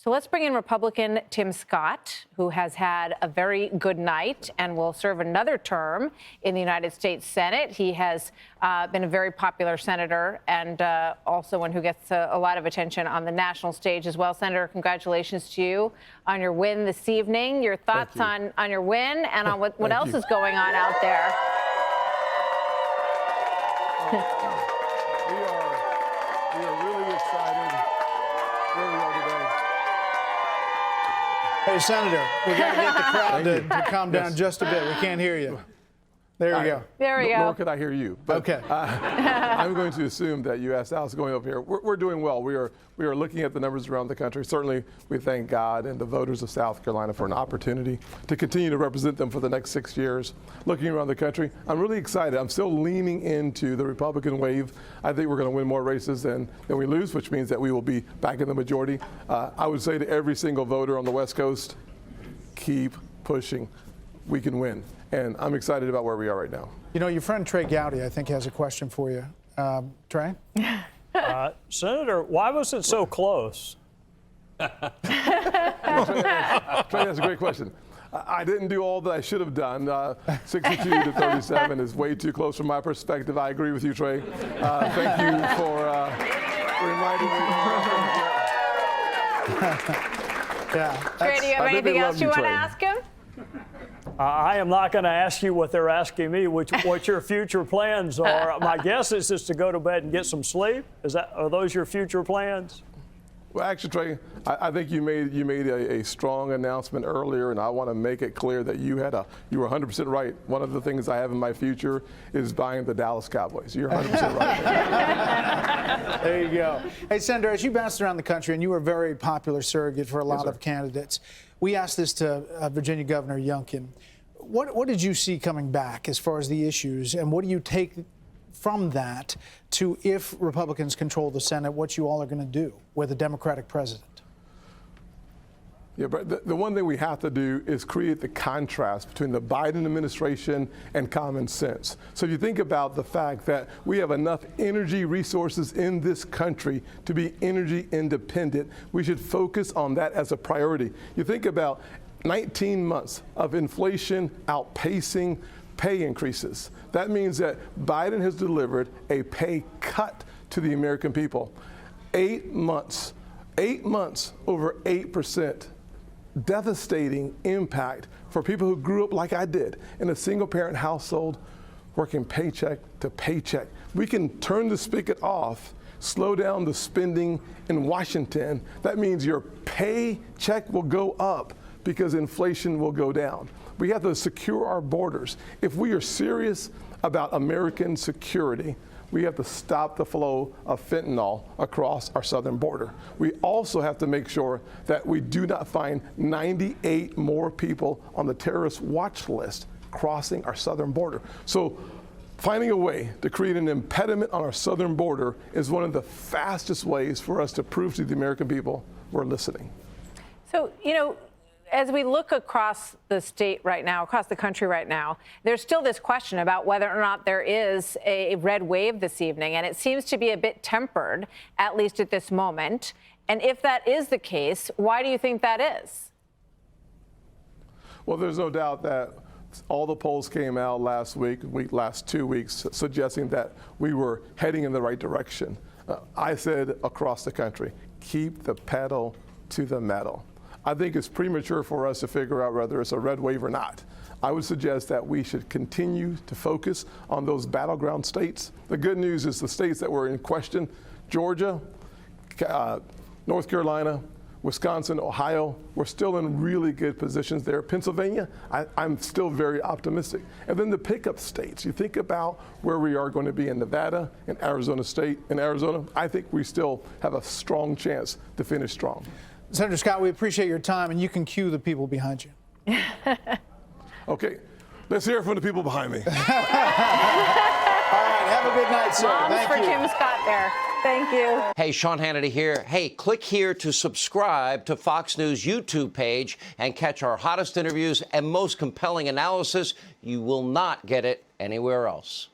So let's bring in Republican Tim Scott, who has had a very good night and will serve another term in the United States Senate. He has been a very popular senator and also one who gets a lot of attention on the national stage as well. Senator, congratulations to you on your win this evening. Your thoughts on your win and on what else is going on out there. We are really excited where we are today. Hey, Senator, we got to get the crowd to calm down just a bit. We can't hear you. There you go. There we go. Nor could I hear you. But, okay. I'm going to assume that you asked how's it going over here. We're doing well. We are looking at the numbers around the country. Certainly, we thank God and the voters of South Carolina for an opportunity to continue to represent them for the next 6 years. Looking around the country, I'm really excited. I'm still leaning into the Republican wave. I think we're going to win more races than we lose, which means that we will be back in the majority. I would say to every single voter on the West Coast, keep pushing. We can win. And I'm excited about where we are right now. You know, your friend Trey Gowdy, I think, has a question for you. Trey? Senator, why was it so close? Trey, that's a great question. I didn't do all that I should have done. 62 to 37 is way too close from my perspective. I agree with you, Trey. Thank you for reminding me. Trey, do you have anything else you want to ask him? I am not going to ask you what they're asking me, what your future plans are. My guess is just to go to bed and get some sleep. Are those your future plans? Well, actually, Trey, I think you made a strong announcement earlier, and I want to make it clear that you were 100% right. One of the things I have in my future is buying the Dallas Cowboys. You're 100% right. There you go. Hey, Senator, as you bounced around the country, and you were a very popular surrogate for a lot of candidates, we asked this to Virginia Governor Youngkin. What did you see coming back as far as the issues, and what do you take from that to, if Republicans control the Senate, what you all are going to do with a Democratic president? Yeah, but the one thing we have to do is create the contrast between the Biden administration and common sense. So if you think about the fact that we have enough energy resources in this country to be energy independent, we should focus on that as a priority. You think about 19 months of inflation outpacing pay increases. That means that Biden has delivered a pay cut to the American people. 8 months, over 8%. Devastating impact for people who grew up like I did in a single parent household, working paycheck to paycheck. We can turn the spigot off, slow down the spending in Washington. That means your paycheck will go up because inflation will go down. We have to secure our borders. If we are serious about American security, we have to stop the flow of fentanyl across our southern border. We also have to make sure that we do not find 98 more people on the terrorist watch list crossing our southern border. So finding a way to create an impediment on our southern border is one of the fastest ways for us to prove to the American people we're listening. So, you know, as we look across the state right now, across the country right now, there's still this question about whether or not there is a red wave this evening. And it seems to be a bit tempered, at least at this moment. And if that is the case, why do you think that is? Well, there's no doubt that all the polls came out last last 2 weeks, suggesting that we were heading in the right direction. I said across the country, keep the pedal to the metal. I think it's premature for us to figure out whether it's a red wave or not. I would suggest that we should continue to focus on those battleground states. The good news is the states that were in question, Georgia, North Carolina, Wisconsin, Ohio, we're still in really good positions there. Pennsylvania, I'm still very optimistic. And then the pickup states, you think about where we are going to be in Nevada and Arizona State. In Arizona, I think we still have a strong chance to finish strong. Senator Scott, we appreciate your time, and you can cue the people behind you. Okay, let's hear from the people behind me. All right, have a good night, sir. Moms for Tim Scott there. Thank you. Hey, Sean Hannity here. Hey, click here to subscribe to Fox News YouTube page and catch our hottest interviews and most compelling analysis. You will not get it anywhere else.